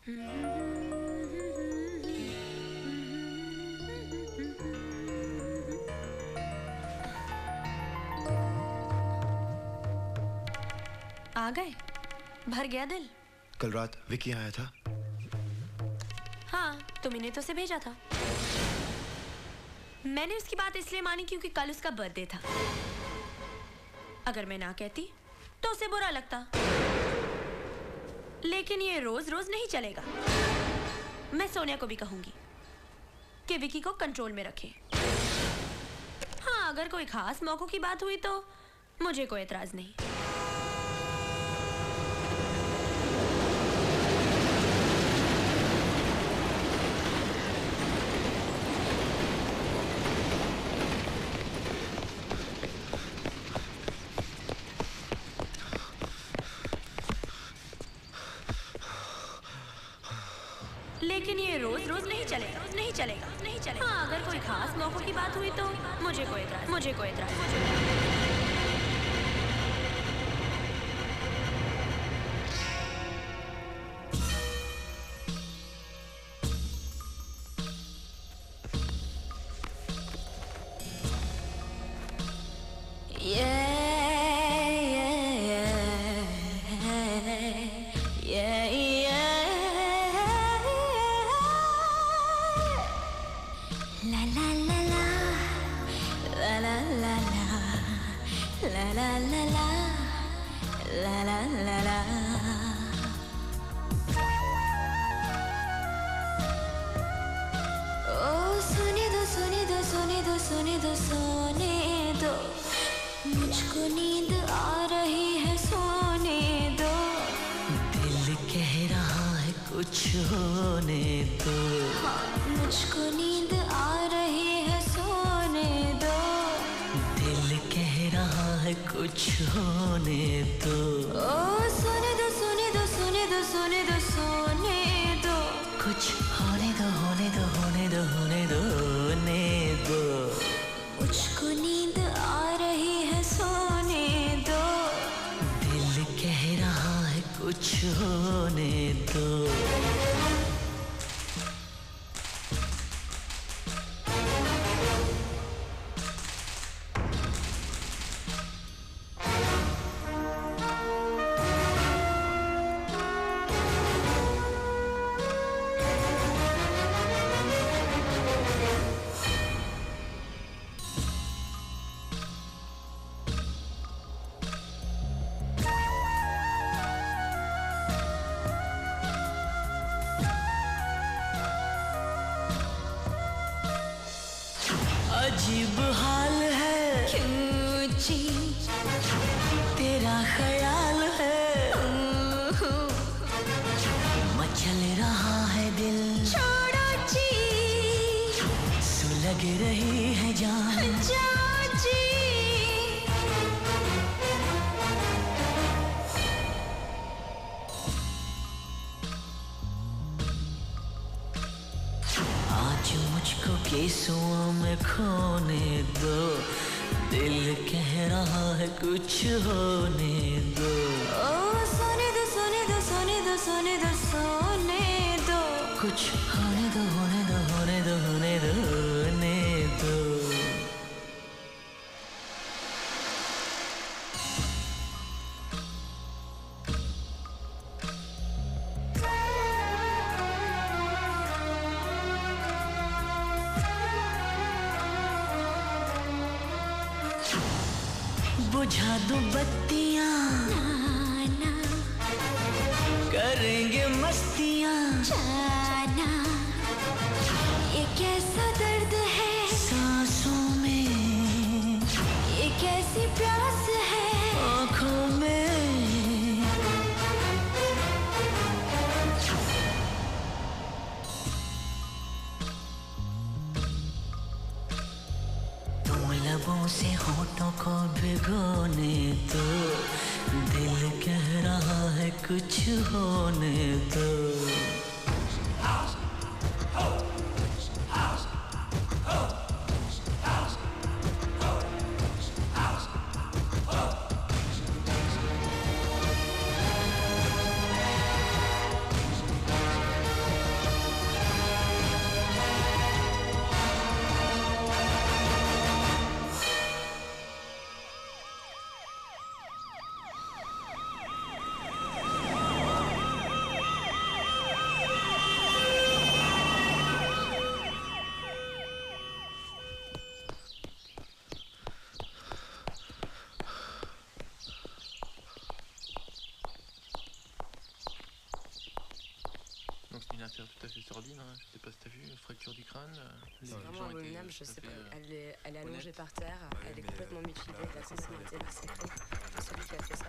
आ गए? भर गया दिल? कल रात विकी आया था? हाँ, तुम ने तो उसे भेजा था। मैंने उसकी बात इसलिए मानी क्योंकि कल उसका बर्थडे था। अगर मैं ना कहती तो उसे बुरा लगता, लेकिन ये रोज रोज नहीं चलेगा। मैं सोनिया को भी कहूंगी कि विकी को कंट्रोल में रखे। हाँ, अगर कोई खास मौकों की बात हुई तो मुझे कोई एतराज नहीं। लेकिन ये रोज रोज नहीं चलेगा, नहीं चलेगा, नहीं चलेगा। हाँ, अगर कोई खास मौकों की बात हुई तो मुझे कोई एतराज, मुझे कोई एतराज। सोने दो, सोने दो, मुझको नींद आ रही है, सोने दो। दिल कह रहा है कुछ होने दो। हाँ, मुझको नींद आ रही है, सोने दो। दिल कह रहा है कुछ होने दो। ओ सोने दो, सोने दो, सोने दो, सोने दो, सोने दो। कुछ होने दो, होने दो, होने दो, होने दो, होने दो। मुझको नींद आ रही है, सोने दो। दिल कह रहा है कुछ होने दो। अजीब हाल है, क्यों जी तेरा ख्याल है, मचल रहा है दिल, छोड़ो जी, सुलग रही है जान, जाओ जी। आज मुझको केसुओं में खोने दो। दिल कह रहा है कुछ होने दो। ओ सोने दो, सोने दो, सोने दो, सोने दो, सोने दो। कुछ होने दो, होने दो, होने दो, होने दो, होने दो। बुझा दो बत्तियां, ना करेंगे मस्तियां, जाना। ये कैसा दर्द है सांसों में, ये कैसी प्यास है आँखों में। तुम लबों से होठों को भिगोने दो। दिल कह रहा है कुछ होने दो। caractère tout à fait sordide, hein. Je sais pas si t'as vu, fracture du crâne. C'est vraiment abominable, je sais pas. Elle est allongée par terre, elle est complètement mutilée, elle a complètement été massacrée. Et celui qui a fait ça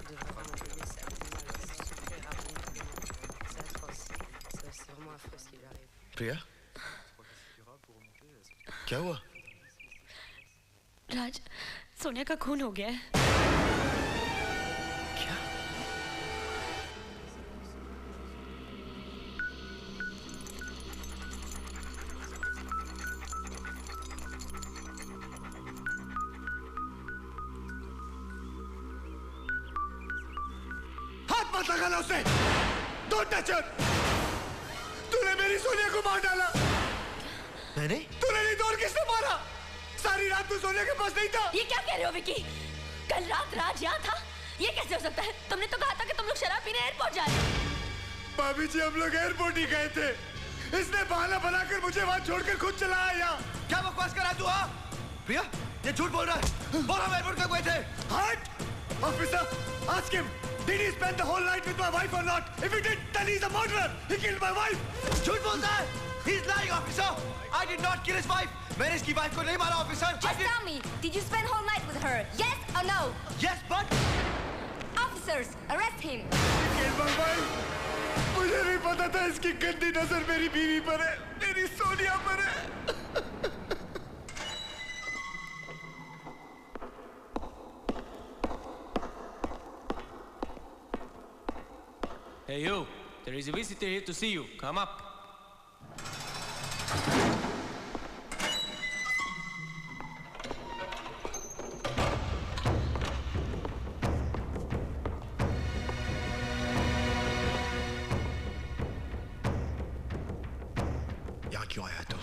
devrait vraiment payer, c'est abominable, c'est super abominable. C'est atroce. C'est vraiment affreux ce qui lui arrive. प्रिया क्या हुआ? राज, सोनिया का खून हो गया है। क्या? हाथ मत लगाना उसे! Don't touch her! तूने मेरी सोनिया को मार डाला। मैंने? तूने नहीं तो और किसने मारा? सारी रात तू सोनिया के पास नहीं था। ये क्या कह रहे हो विकी? कल रात राज यहाँ था? ये कैसे हो सकता है? तुमने तो कहा था कि तुम लोग शराब पीने एयरपोर्ट जा रहे हो। भाभी जी हम लोग एयरपोर्ट ही गए थे। इसने बहाना बनाकर मुझे वहाँ छोड़कर खुद चला आया। क्या बकवास कर रहा तू? हाँ? प्रिया, ये झूठ बोल रहा है। बोल हम एयरपोर्ट कब गए थे? हट! Officer, ask him. Did he spend the whole night with my wife or not? If he did, then he's a murderer. He killed my wife. झूठ बोलता है? He's lying, officer. I did not kill his wife. मैंने इसकी wife को नहीं मारा, officer. Just tell me, did you spend whole night with her? Yes or no? Yes, but Officers, arrest him. he killed my wife. मुझे नहीं पता था इसकी गंदी नजर मेरी बीवी पर है, मेरी सोनिया पर है। Hey you, there is a visitor here to see you. Come up. यहाँ क्यों आया तो?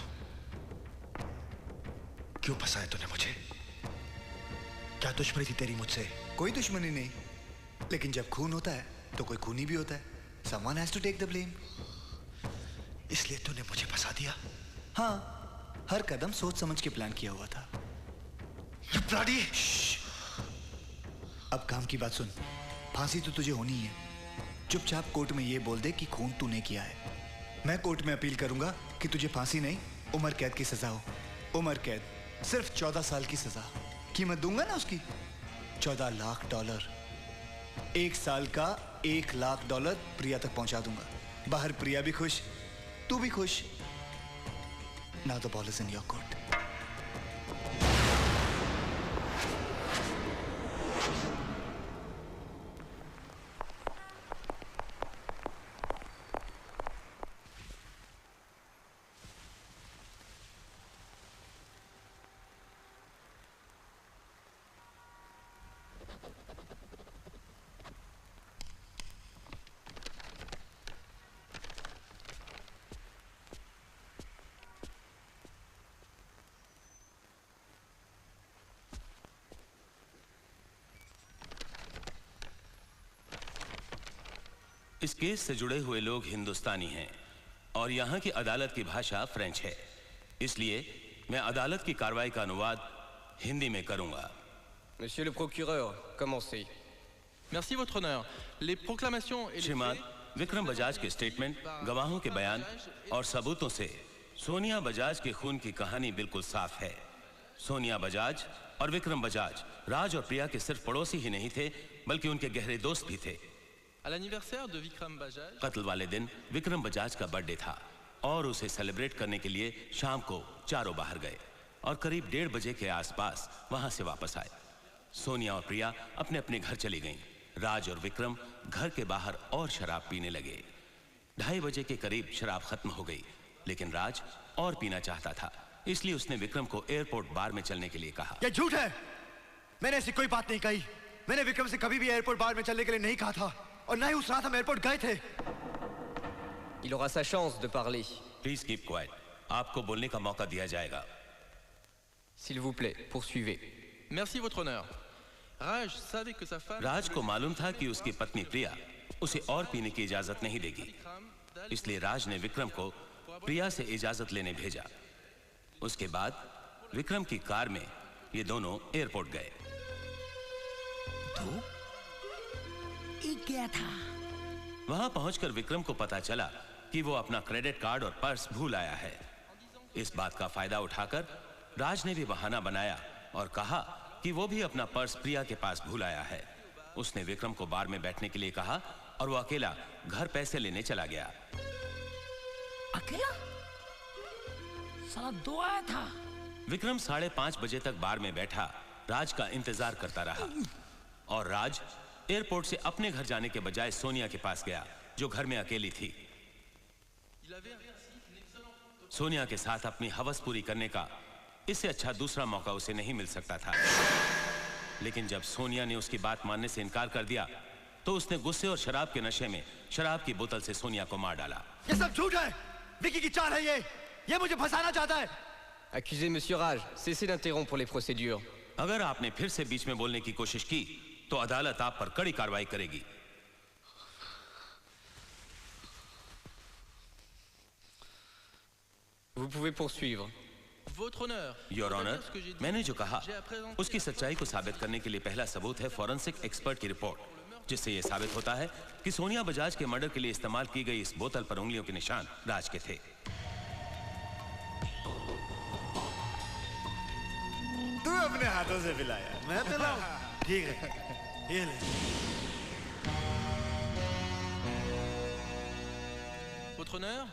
क्यों फंसाया तूने मुझे? क्या दुश्मनी थी तेरी मुझसे? कोई दुश्मनी नहीं, लेकिन जब खून होता है तो कोई खूनी भी होता है। Someone has to take the blame. इसलिए तूने मुझे फंसा दिया? हाँ, हर कदम सोच समझ के प्लान किया हुआ था। You bloody! अब काम की बात सुन, फांसी तो तुझे होनी ही है। चुपचाप कोर्ट में ये बोल दे कि खून तूने किया है। मैं कोर्ट में अपील करूंगा कि तुझे फांसी नहीं, उम्र कैद की सजा हो। उम्र कैद, सिर्फ 14 साल की सजा। कीमत दूंगा ना उसकी, $14 लाख। 1 साल का $1 लाख प्रिया तक पहुंचा दूंगा। बाहर प्रिया भी खुश, तू भी खुश। Now the ball is in your court. इस केस से जुड़े हुए लोग हिंदुस्तानी हैं और यहाँ की अदालत की भाषा फ्रेंच है, इसलिए मैं अदालत की कार्रवाई का अनुवाद हिंदी में करूंगा। Monsieur le procureur, commencez. Merci votre honneur. Les proclamations et les श्रीमान विक्रम बजाज के स्टेटमेंट, गवाहों के बयान और सबूतों से सोनिया बजाज के खून की कहानी बिल्कुल साफ है। सोनिया बजाज और विक्रम बजाज राज और प्रिया के सिर्फ पड़ोसी ही नहीं थे, बल्कि उनके गहरे दोस्त भी थे। À l'anniversaire de Vikram Bajaj, कत्ल वाले दिन विक्रम बजाज का बर्थडे था और उसे सेलिब्रेट करने के लिए शाम को चारों बाहर गए और करीब 1:30 बजे के आसपास वहां से वापस आए। सोनिया और प्रिया अपने अपने घर चली गईं। राज और विक्रम घर के बाहर और शराब पीने लगे। 2:30 बजे के करीब शराब खत्म हो गई, लेकिन राज और पीना चाहता था, इसलिए उसने विक्रम को एयरपोर्ट बार में चलने के लिए कहा। ये झूठ है, मैंने ऐसी कोई बात नहीं कही। मैंने विक्रम से कभी भी एयरपोर्ट बार में चलने के लिए नहीं कहा था और ना ही उस रात हम एयरपोर्ट गए थे। Il aura sa chance de parler. Please keep quiet, आपको बोलने का मौका दिया जाएगा। S'il vous plaît, poursuivez. merci votre honneur. Raj savait que sa femme राज को मालूम था कि उसकी पत्नी प्रिया उसे और पीने की इजाजत नहीं देगी, इसलिए राज ने विक्रम को प्रिया से इजाजत लेने भेजा। उसके बाद विक्रम की कार में ये दोनों एयरपोर्ट गए। एक गया था। वहां पहुंचकर विक्रम को पता चला कि वो अपना क्रेडिट कार्ड और पर्स भूल आया है। इस बात का फायदा उठाकर राज ने भी बहाना बनाया और कहा कि वो भी अपना पर्स प्रिया के पास भूल आया है। उसने विक्रम को बार में बैठने के लिए कहा और वो अकेला घर पैसे लेने चला गया। अकेला? साला 2 आया था। विक्रम 5:30 बजे तक बार में बैठा राज का इंतजार करता रहा और राज एयरपोर्ट से अपने घर जाने के बजाय सोनिया के पास गया, जो घर में अकेली थी। सोनिया के साथ अपनी हवस पूरी करने का इससे अच्छा दूसरा मौका उसे नहीं मिल सकता था। लेकिन जब सोनिया ने उसकी बात मानने से इनकार कर दिया तो उसने गुस्से और शराब के नशे में शराब की बोतल से सोनिया को मार डाला। ये सब झूठ है, विकी की चाल है ये मुझे फंसाना चाहता है। Accusé Monsieur Raj, cessez d'interrompre les procédures. अगर आपने फिर से बीच में बोलने की कोशिश की तो अदालत आप पर कड़ी कार्रवाई करेगी। Vous pouvez poursuivre. Votre honneur. Your honour, मैंने जो कहा उसकी सच्चाई को साबित करने के लिए पहला सबूत है फॉरेंसिक एक्सपर्ट की रिपोर्ट, जिससे यह साबित होता है कि सोनिया बजाज के मर्डर के लिए इस्तेमाल की गई इस बोतल पर उंगलियों के निशान राज के थे। तू अपने हाथों से पिलाया, मैं पिलाऊं? ठीक है, ये ले। Votre honneur,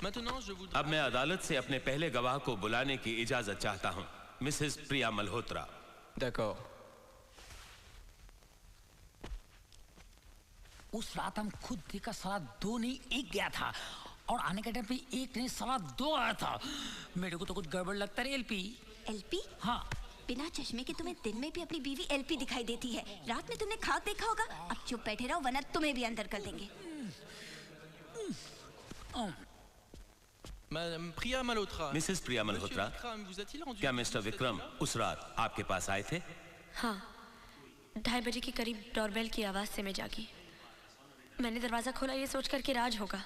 maintenant je voudrais... अब मैं अदालत से अपने पहले गवाह को बुलाने की इजाजत चाहता हूं, मिसेस प्रिया मल्होत्रा। D'accord. उस रात हम खुद देखा साला 2 नहीं 1 गया था और आने के टाइम पे 1 नहीं साला 2 आया था। मेरे को तो कुछ गड़बड़ लगता है। LP LP? हाँ। बिना चश्मे के तुम्हें दिन में भी अपनी बीवी एलपी दिखाई देती है, रात में तुमने खाक देखा होगा। अब चुप बैठे रहो वरना तुम्हें भी अंदर कर देंगे। Madame Priya Malhotra. मिसेस प्रिया मल्होत्रा, क्या मिस्टर विक्रम उस रात आपके पास आए थे? हाँ, 2:30 बजे के करीब डोरबेल की आवाज से मैं जागी। मैंने दरवाजा खोला ये सोचकर कि राज होगा,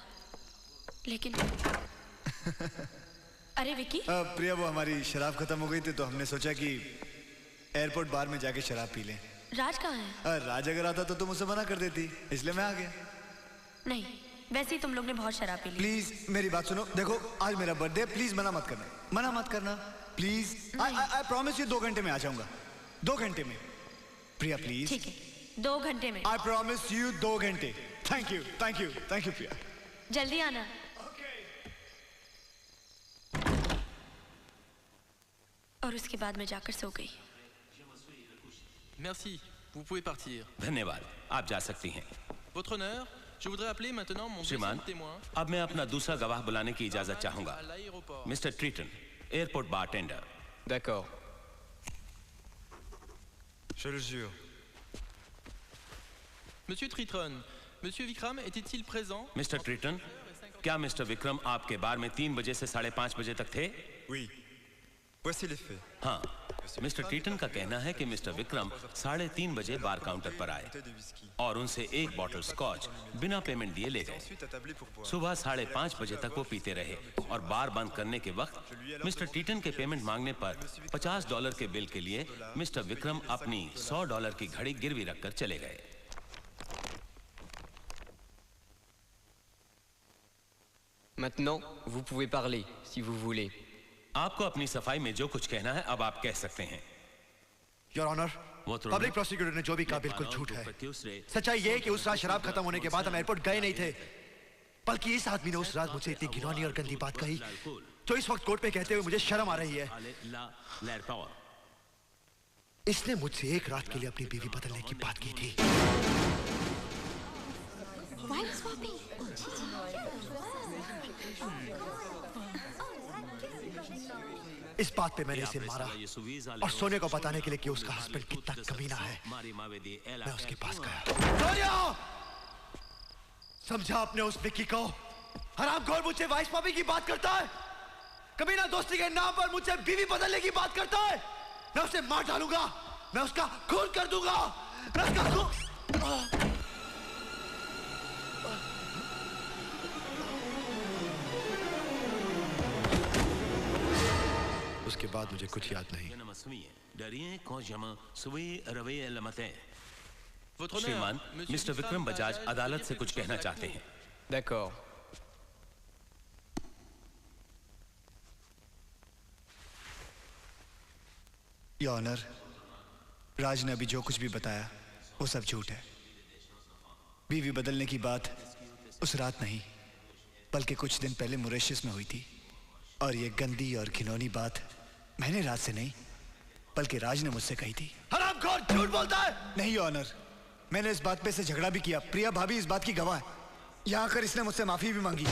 लेकिन अरे विकी। प्रिया, वो हमारी शराब खत्म हो गई थी तो हमने सोचा कि एयरपोर्ट बार में जाके शराब पी लें। राज कहाँ है? राज अगर आता तो तुम उसे मना कर देती, इसलिए मैं आ गया। नहीं, वैसे ही तुम लोग ने बहुत शराब पी ली। प्लीज मेरी बात सुनो, देखो आज मेरा बर्थडे, प्लीज मना मत करना, मना मत करना प्लीज। आई प्रॉमिस यू 2 घंटे में आ जाऊंगा, 2 घंटे में। प्रिया प्लीज। ठीक है, 2 घंटे में। आई प्रॉमिस यू 2 घंटे। Thank you thank you thank you Priya. जल्दी आना। और उसके बाद मैं जाकर सो गई। Merci, vous pouvez partir. धन्यवाद, आप जा सकती हैं। Votre honneur, je voudrais appeler maintenant mon श्रीमान, deuxième témoin. अब मैं अपना दूसरा गवाह बुलाने की इजाजत चाहूंगा, मिस्टर ट्रीटन, airport bartender. D'accord. Je le jure. Monsieur Tritron, Monsieur Vikram était-il présent? Mister ट्रीटन, क्या मिस्टर विक्रम आपके बार में 3 बजे से 5:30 बजे तक थे? Oui. Voici les faits. हाँ, मिस्टर ट्रीटन का कहना है कि मिस्टर विक्रम 3:30 बजे बार काउंटर पर आए और उनसे 1 बॉटल स्कॉच बिना पेमेंट दिए ले गए। सुबह 5:30 बजे तक वो पीते रहे और बार बंद करने के वक्त मिस्टर ट्रीटन के पेमेंट मांगने पर $50 के बिल के लिए मिस्टर विक्रम अपनी $100 की घड़ी गिरवी रखकर चले गए। Maintenant, vous pouvez parler, si vous voulez. आपको अपनी सफाई में जो कुछ कहना है अब आप कह सकते हैं। योर ऑनर, पब्लिक प्रोसिक्यूटर ने जो भी कहा बिल्कुल झूठ है। सच्चाई ये है कि उस रात शराब खत्म होने के बाद हम एयरपोर्ट गए नहीं थे, बल्कि इस आदमी ने उस रात मुझसे इतनी घिनौनी और गंदी बात कही जो इस वक्त कोर्ट में कहते हुए मुझे शर्म आ रही है। इसने मुझसे 1 रात के लिए अपनी बीवी बदलने की बात की थी। इस बात पे मैंने इसे मारा और सोनिया को बताने के लिए कि उसका हस्बैंड कितना कमीना है, मैं उसके पास गया। सोनिया! समझा आपने उस विक्की को? हरामखोर मुझसे वाइस पापी की बात करता है, कमीना दोस्ती के नाम पर मुझसे बीवी बदलने की बात करता है। मैं उसे मार डालूंगा, मैं उसका खून कर दूंगा, मैं उसका खून। उसके बाद मुझे कुछ याद नहीं। श्रीमान, मिस्टर विक्रम बजाज अदालत से कुछ कहना चाहते हैं। D'accord. योर ऑनर, राज ने अभी जो कुछ भी बताया वो सब झूठ है। बीवी बदलने की बात उस रात नहीं बल्कि कुछ दिन पहले मॉरिशस में हुई थी, और ये गंदी और घिनौनी बात मैंने राज से नहीं बल्कि राज ने मुझसे कही थी। हरामखोर झूठ बोलता है। नहीं योर ऑनर, मैंने इस बात पे से झगड़ा भी किया। प्रिया भाभी इस बात की गवाह है। यहाँ आकर इसने मुझसे माफी भी मांगी।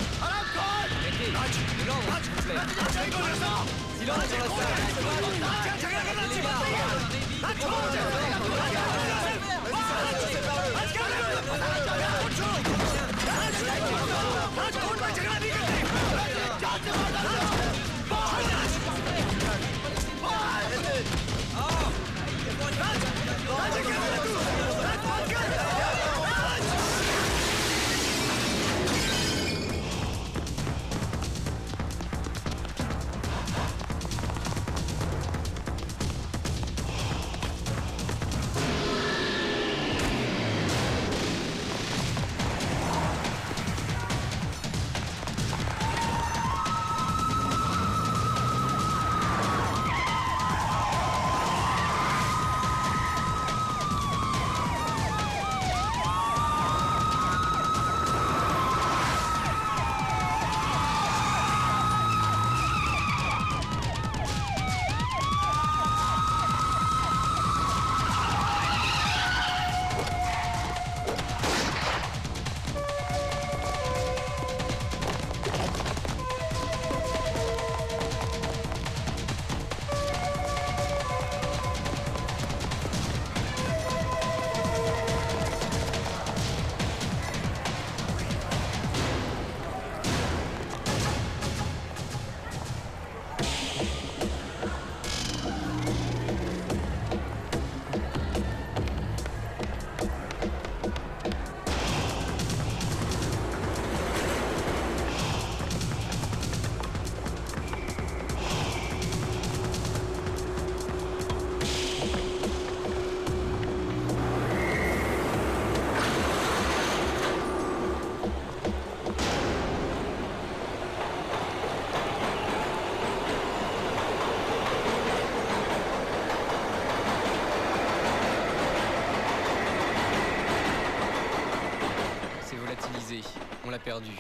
On l'a perdu.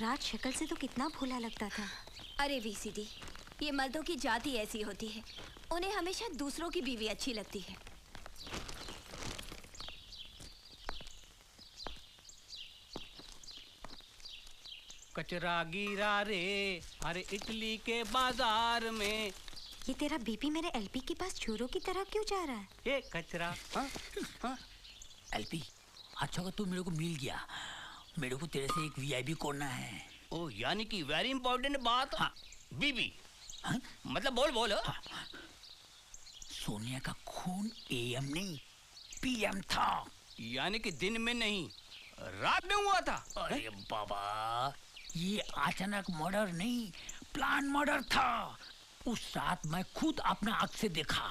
राज शक्ल से तो कितना भोला लगता था। अरे वीसीडी, ये मर्दों की जाति ऐसी होती है, उन्हें हमेशा दूसरों की बीवी अच्छी लगती है। कचरा गिरा रे अरे इटली के बाजार में। ये तेरा बीपी मेरे एलपी के पास चोरों की तरह क्यों जा रहा है? ये कचरा। एलपी, अच्छा का तू मेरे को मिल गया। मेरे को तेरे से एक वीआईपी करना है। ओ, यानी कि वेरी इंपॉर्टेंट बात। हाँ। बीबी। हाँ? मतलब बोल बोल। हाँ। सोनिया का खून एएम नहीं पीएम था। यानी कि दिन में नहीं रात में हुआ था। अरे बाबा, ये अचानक मर्डर नहीं प्लान मर्डर था। उस रात मैं खुद अपना आँख से देखा।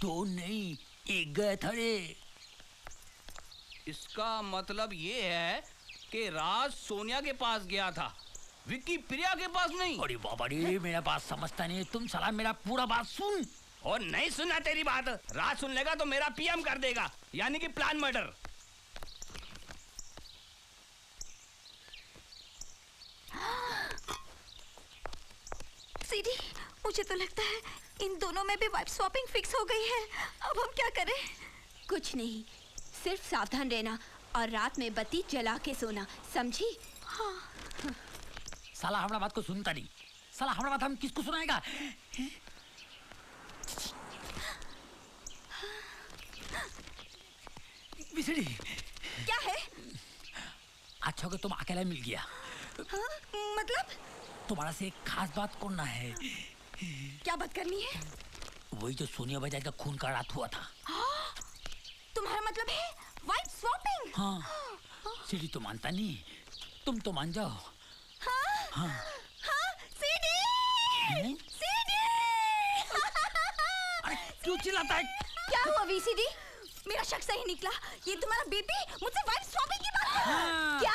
2 नहीं 1 गए थे। इसका मतलब ये है कि राज सोनिया के पास गया था, विक्की प्रिया के पास नहीं। अरे बाबा रे, मेरा बात समझता नहीं। तुम साला मेरा पूरा बात सुन। और नहीं सुना तेरी बात। राज सुन लेगा तो मेरा पीएम कर देगा, यानी कि प्लान मर्डर। सीडी, मुझे तो लगता है इन दोनों में भी वाइफ स्वैपिंग फिक्स हो गई है। अब हम क्या करें? कुछ नहीं, सिर्फ सावधान रहना और रात में बत्ती जला के सोना, समझी? हाँ। साला हमारा बात को सुनता नहीं। साला हमारा बात हम किसको सुनाएगा? बिसड़ी क्या है? अच्छा कि तुम अकेला मिल गया। हाँ? मतलब? तुम्हारा से एक खास बात करना है। क्या बात करनी है? वही जो सोनिया बजाज का खून का रात हुआ था। तुम्हारा मतलब है वाइफ स्वैपिंग? हाँ। सीडी तो मानता नहीं, तुम तो मान जाओ। हाँ? हाँ। हाँ, सीडी! सीडी! क्यों चिल्लाता है? क्या हुआ वीसीडी? मेरा शक सही निकला। ये तुम्हारा बेबी मुझसे वाइफ स्वैपिंग की बात कर रहा है। हाँ। क्या?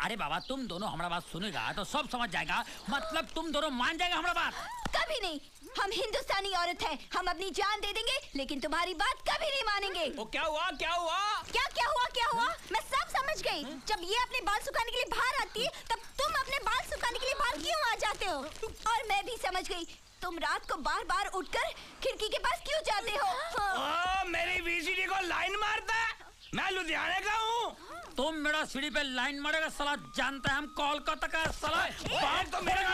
अरे बाबा, तुम दोनों हमारा बात सुनेगा तो सब समझ जाएगा। मतलब तुम दोनों मान जाएगा हमारा बात। कभी नहीं। हम हिंदुस्तानी औरत हैं। हम अपनी जान दे देंगे, लेकिन तुम्हारी बात कभी नहीं मानेंगे। वो क्या हुआ? क्या हुआ? क्या हुआ? मैं सब समझ गई। जब ये अपने बाल सुखाने के लिए बाहर आती है, तब तुम अपने बाल सुखाने के लिए बाहर क्यों आ जाते हो? और मैं भी समझ गई, तुम रात को बार-बार उठकर खिड़की के पास क्यों जाते हो? ओ, मेरी वीसीडी को लाइन मारता है। मैं लुधियाने का हूँ। तुम मेरा सीढ़ी पे लाइन मारेगा साला, जानता है हम कोलकाता का साला। बात तो मेरे का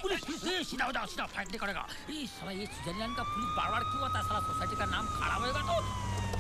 पुलिस सीधा फाइट नहीं करेगा। ये साला ये स्विट्जरलैंड का पुलिस बार-बार क्यों आता है साला? सोसाइटी का नाम खराब होएगा तो